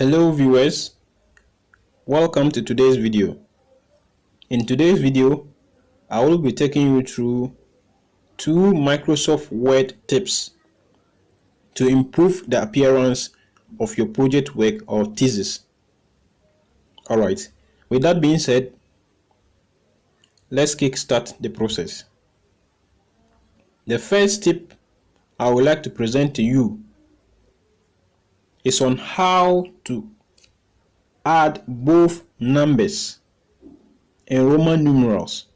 Hello viewers, welcome to today's video. In today's video, I will be taking you through 2 Microsoft Word tips to improve the appearance of your project work or thesis. Alright, with that being said, let's kickstart the process. The first tip I would like to present to you is on how to add both numbers and Roman numerals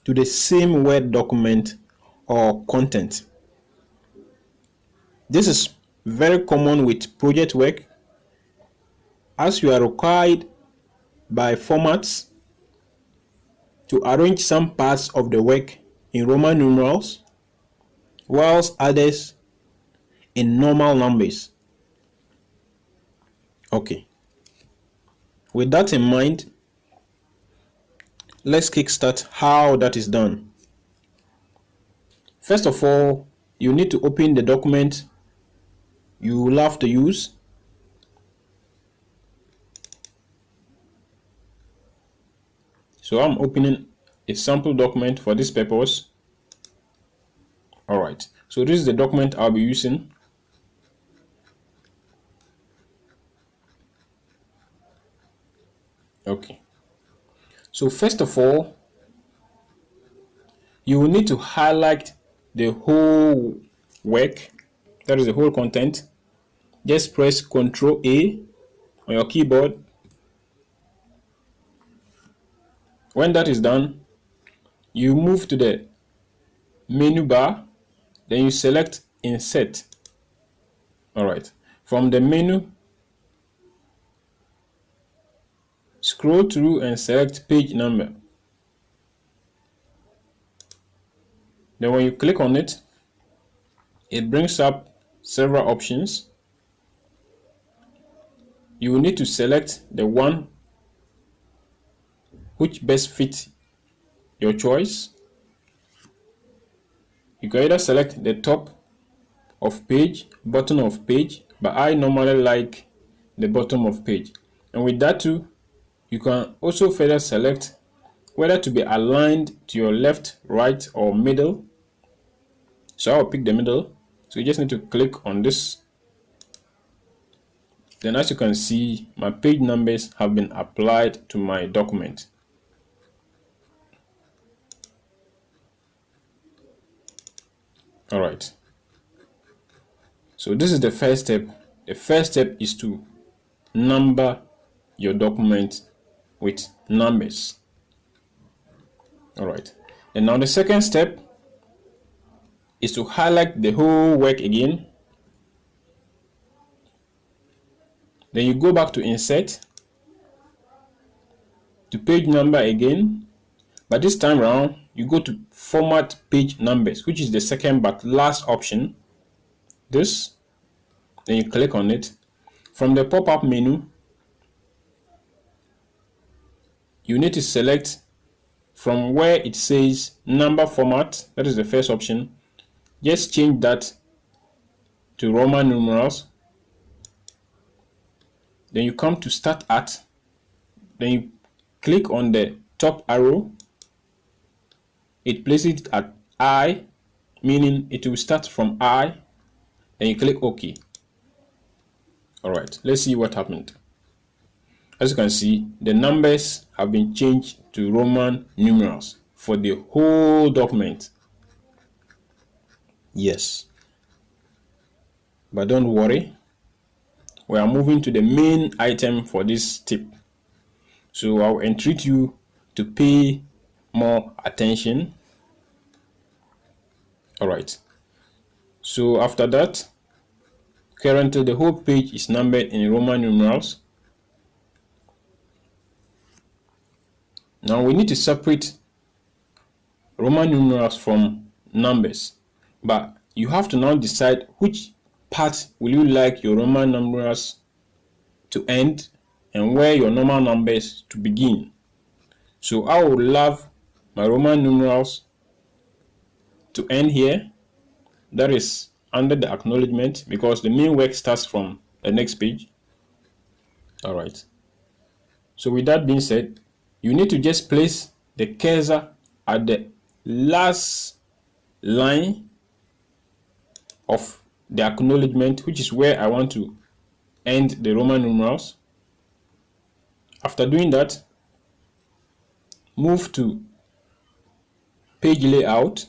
to the same Word document or content. This is very common with project work, as you are required by formats to arrange some parts of the work in Roman numerals whilst others in normal numbers. Okay, with that in mind, let's kickstart how that is done. First of all, you need to open the document you will have to use. So I'm opening a sample document for this purpose. Alright, so this is the document I'll be using. Okay, so first of all, you will need to highlight the whole work, that is the whole content. Just press Ctrl A on your keyboard. When that is done, you move to the menu bar, then you select Insert. Alright, from the menu, scroll through and select Page Number. Then when you click on it, it brings up several options. You will need to select the one which best fits your choice. You can either select the top of page, bottom of page, but I normally like the bottom of page. And with that too, you can also further select whether to be aligned to your left, right, or middle. So I'll pick the middle. So you just need to click on this. Then as you can see, my page numbers have been applied to my document. Alright. So this is the first step. The first step is to number your document with numbers. Alright. And now the second step is to highlight the whole work again. Then you go back to Insert, to Page Number again, but this time around you go to Format Page Numbers, which is the second but last option. This, then you click on it. From the pop-up menu, you need to select from where it says Number Format, that is the first option. Just change that to Roman numerals. Then you come to Start At, then you click on the top arrow. It places it at I, meaning it will start from I. Then you click OK. Alright, let's see what happened. As you can see, the numbers have been changed to Roman numerals for the whole document. Yes. But don't worry, we are moving to the main item for this tip. So I'll entreat you to pay more attention. Alright. So after that, currently the whole page is numbered in Roman numerals. Now we need to separate Roman numerals from numbers, but you have to now decide which part will you like your Roman numerals to end and where your normal numbers to begin. So I would love my Roman numerals to end here, that is under the acknowledgement, because the main work starts from the next page. All right. So with that being said, you need to just place the cursor at the last line of the acknowledgement, which is where I want to end the Roman numerals. After doing that, move to page layout.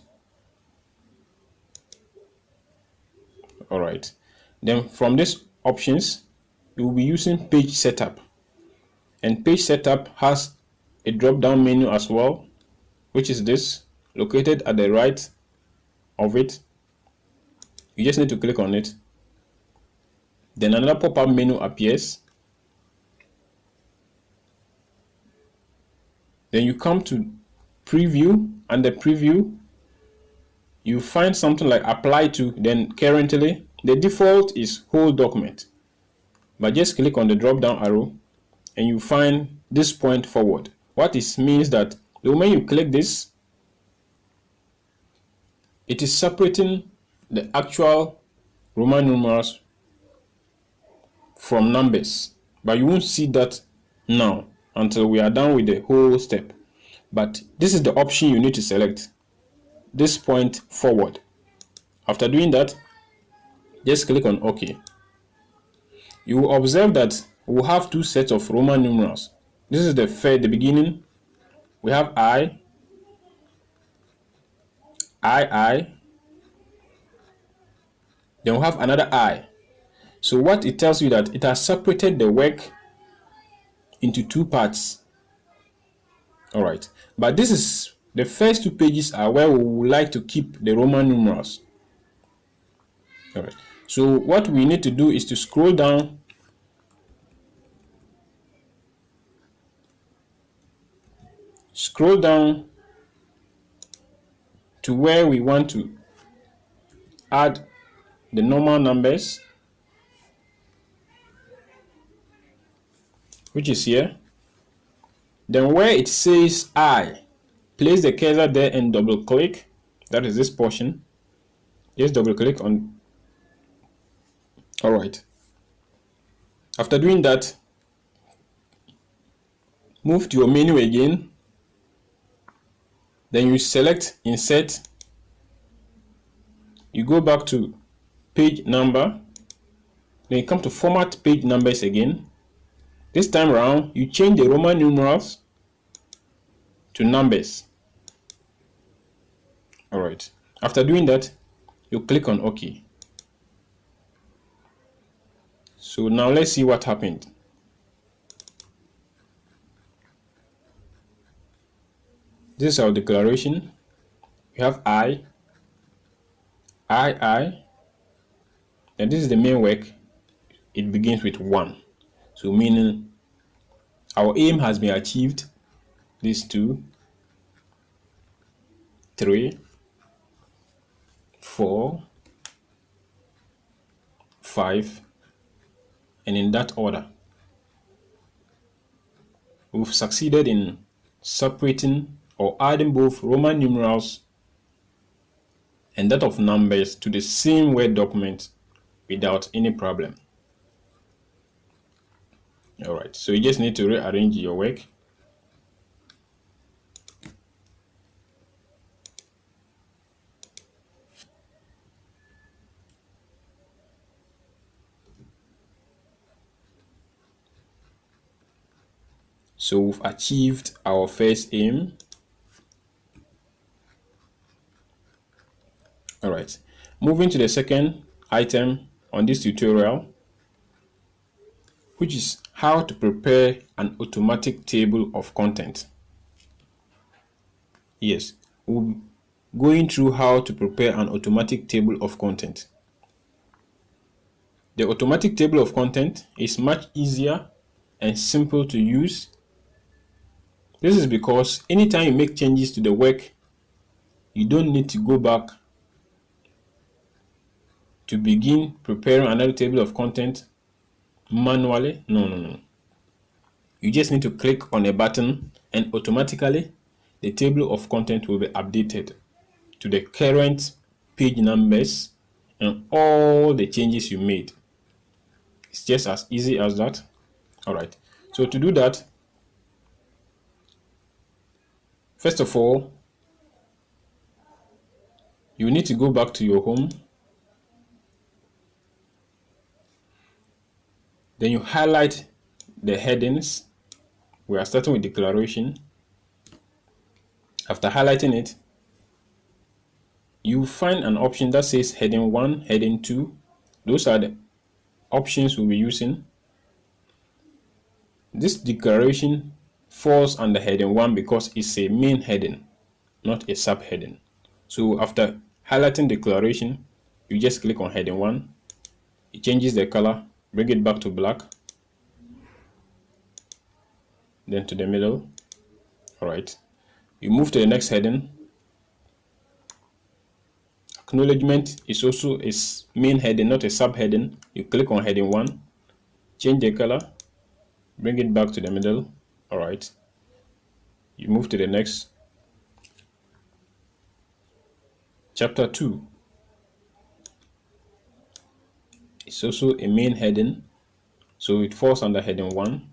All right. Then from these options, you will be using page setup. And page setup has a drop down menu as well, which is this, located at the right of it. You just need to click on it. Then another pop-up menu appears. Then you come to preview, and the preview, you find something like apply to. Then currently the default is whole document, but just click on the drop down arrow and you find this point forward. What this means that the moment you click this, it is separating the actual Roman numerals from numbers, but you won't see that now until we are done with the whole step. But this is the option you need to select, this point forward. After doing that, just click on OK. You will observe that we will have two sets of Roman numerals. This is the beginning. We have I, then we have another I. So what it tells you that it has separated the work into two parts. All right, but this is the first two pages are where we would like to keep the Roman numerals. All right, so what we need to do is to scroll down to where we want to add the normal numbers, which is here. Then where it says I, place the cursor there and double click. That is this portion. Just double click on. All right. After doing that, move to your menu again. Then you select insert. You go back to page number. Then you come to format page numbers again. This time around, you change the Roman numerals to numbers. All right. After doing that, you click on OK. So now let's see what happened. This is our declaration. We have I, and this is the main work. It begins with 1. So meaning our aim has been achieved. These 2, 3, 4, 5, and in that order. We've succeeded in separating or adding both Roman numerals and that of numbers to the same Word document without any problem. All right, so you just need to rearrange your work. So we've achieved our first aim. All right, moving to the second item on this tutorial, which is how to prepare an automatic table of content. Yes, we'll be going through how to prepare an automatic table of content. The automatic table of content is much easier and simple to use. This is because anytime you make changes to the work, you don't need to go back to begin preparing another table of content manually. No. You just need to click on a button and automatically the table of content will be updated to the current page numbers and all the changes you made. It's just as easy as that. All right. So to do that, first of all, you need to go back to your home. Then you highlight the headings. We are starting with declaration. After highlighting it, you find an option that says heading 1, heading 2. Those are the options we'll be using. This declaration falls under heading 1 because it's a main heading, not a subheading. So after highlighting declaration, you just click on heading 1. It changes the color, bring it back to black, then to the middle. All right. You move to the next heading. Acknowledgement is also a main heading, not a subheading. You click on heading 1, change the color, bring it back to the middle. All right. You move to the next. Chapter 2 is also a main heading, so it falls under heading 1.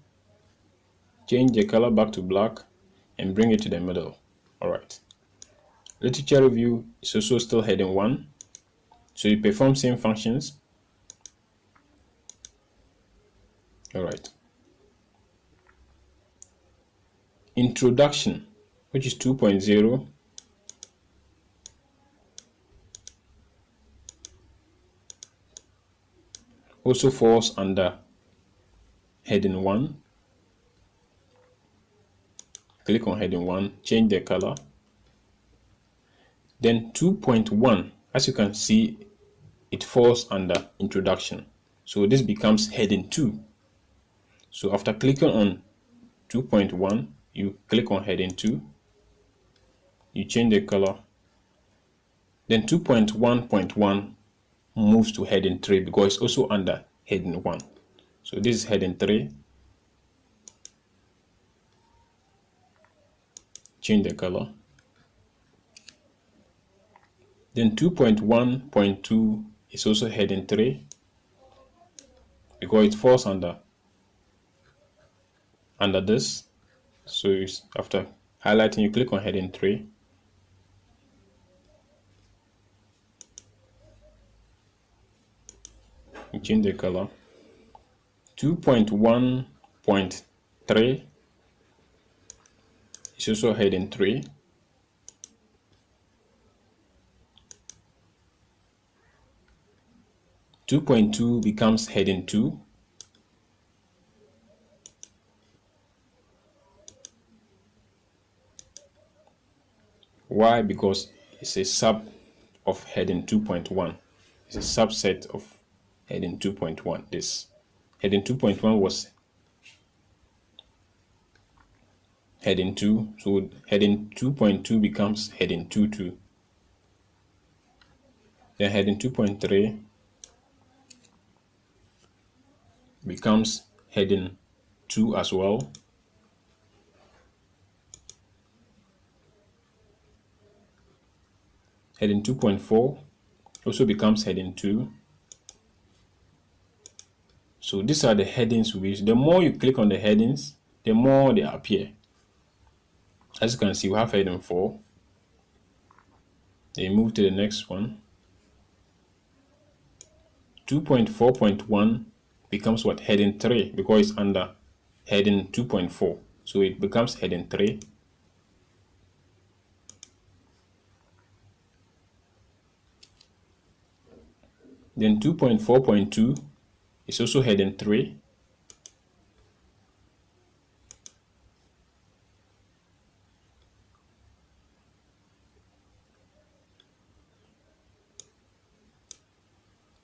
Change the color back to black and bring it to the middle. All right. Literature review is also still heading 1, so you perform same functions. All right. Introduction, which is 2.0, also falls under heading 1. Click on heading 1, change the color. Then 2.1, as you can see, it falls under introduction. So this becomes heading 2. So after clicking on 2.1, you click on heading 2, you change the color. Then 2.1.1 moves to heading 3 because it's also under heading 1. So this is heading 3. Change the color. Then 2.1.2 is also heading 3 because it falls under this. So after highlighting, you click on heading 3. You change the color. 2.1.3 is also heading 3. 2.2 becomes heading 2. Why? Because it's a sub of heading 2.1. It's a subset of heading 2.1. This heading 2.1 was heading 2, so heading 2.2 becomes heading 2.2. Then heading 2.3 becomes heading 2 as well. Heading 2.4 also becomes heading 2. So these are the headings we use. The more you click on the headings, the more they appear. As you can see, we have heading 4. Then move to the next one. 2.4.1 becomes what? Heading 3 because it's under heading 2.4. So it becomes heading 3. Then 2.4.2 is also heading 3.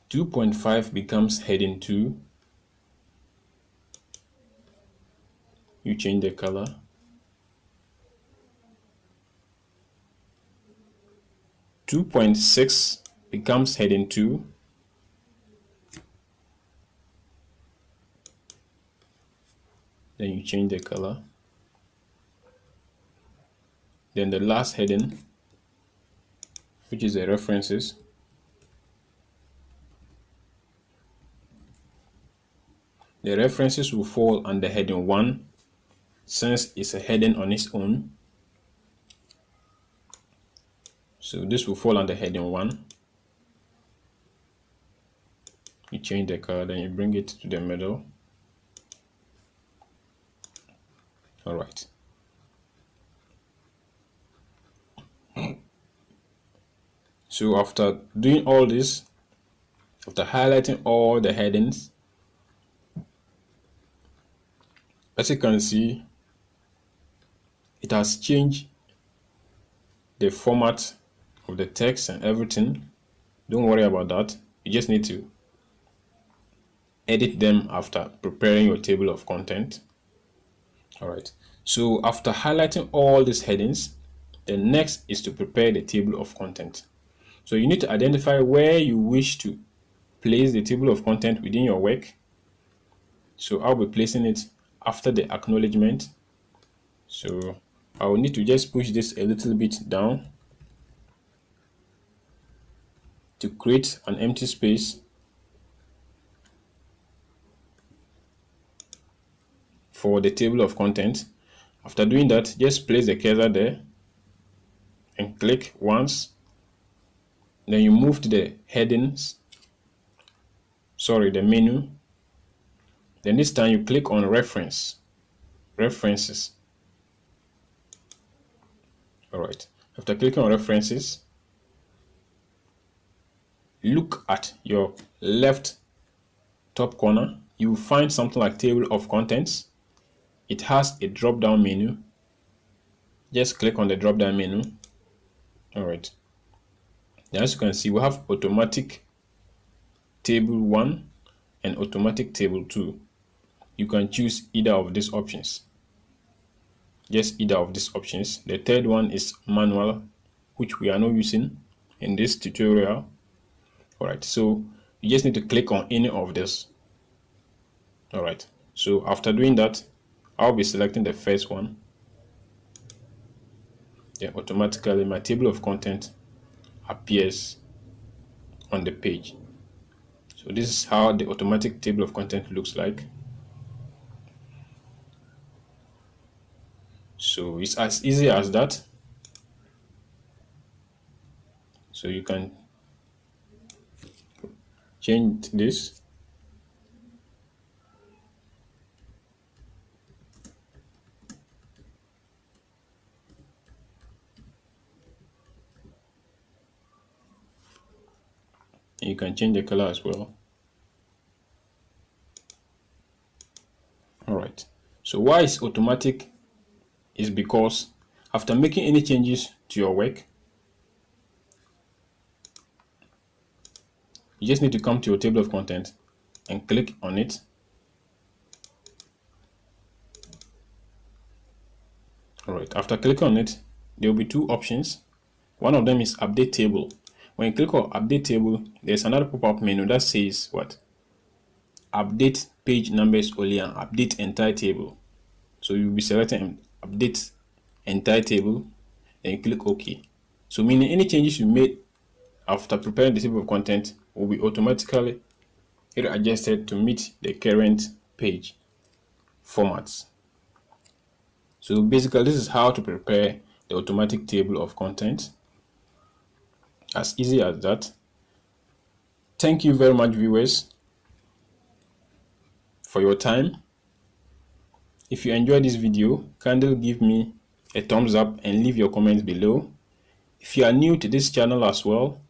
Two 2.5 becomes heading 2. You change the color. 2.6 becomes heading 2. Then you change the color. Then the last heading, which is the references. the references will fall under heading 1 since it's a heading on its own. So this will fall under heading 1. You change the color, then you bring it to the middle. All right. So after doing all this, after highlighting all the headings, as you can see, it has changed the format of the text and everything. Don't worry about that. You just need to edit them after preparing your table of content. All right. So after highlighting all these headings, the next is to prepare the table of content. So you need to identify where you wish to place the table of content within your work. So I'll be placing it after the acknowledgement. So I will need to just push this a little bit down to create an empty space for the table of content. After doing that, just place the cursor there and click once. Then you move to the headings, the menu. Then this time you click on references. All right. After clicking on references, look at your left top corner. You will find something like table of contents. It has a drop down menu. Just click on the drop down menu. All right. Then as you can see, we have automatic table 1 and automatic table 2. You can choose either of these options. Just either of these options. The third one is manual, which we are not using in this tutorial. All right, so you just need to click on any of this. All right, so after doing that, I'll be selecting the first one. Then automatically my table of content appears on the page. So this is how the automatic table of content looks like. So it's as easy as that. So you can change this. You can change the color as well. All right. So why it's automatic is because after making any changes to your work, you just need to come to your table of content and click on it. All right. After clicking on it, there will be two options. One of them is update table. When you click on update table, there's another pop-up menu that says what? Update page numbers only and update entire table. So you'll be selecting update entire table and you click OK. So meaning any changes you made after preparing the table of content will be automatically adjusted to meet the current page formats. So basically this is how to prepare the automatic table of content. As easy as that. Thank you very much, viewers, for your time. If you enjoyed this video, kindly give me a thumbs up and leave your comments below. If you are new to this channel as well,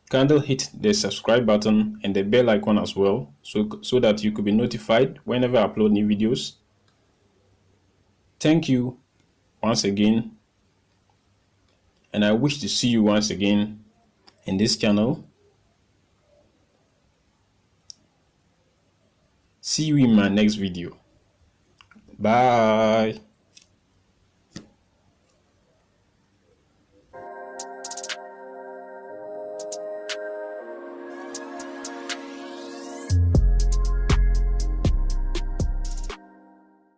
kindly hit the subscribe button and the bell icon as well so that you could be notified whenever I upload new videos. Thank you once again, and I wish to see you once again in this channel. See you in my next video. Bye.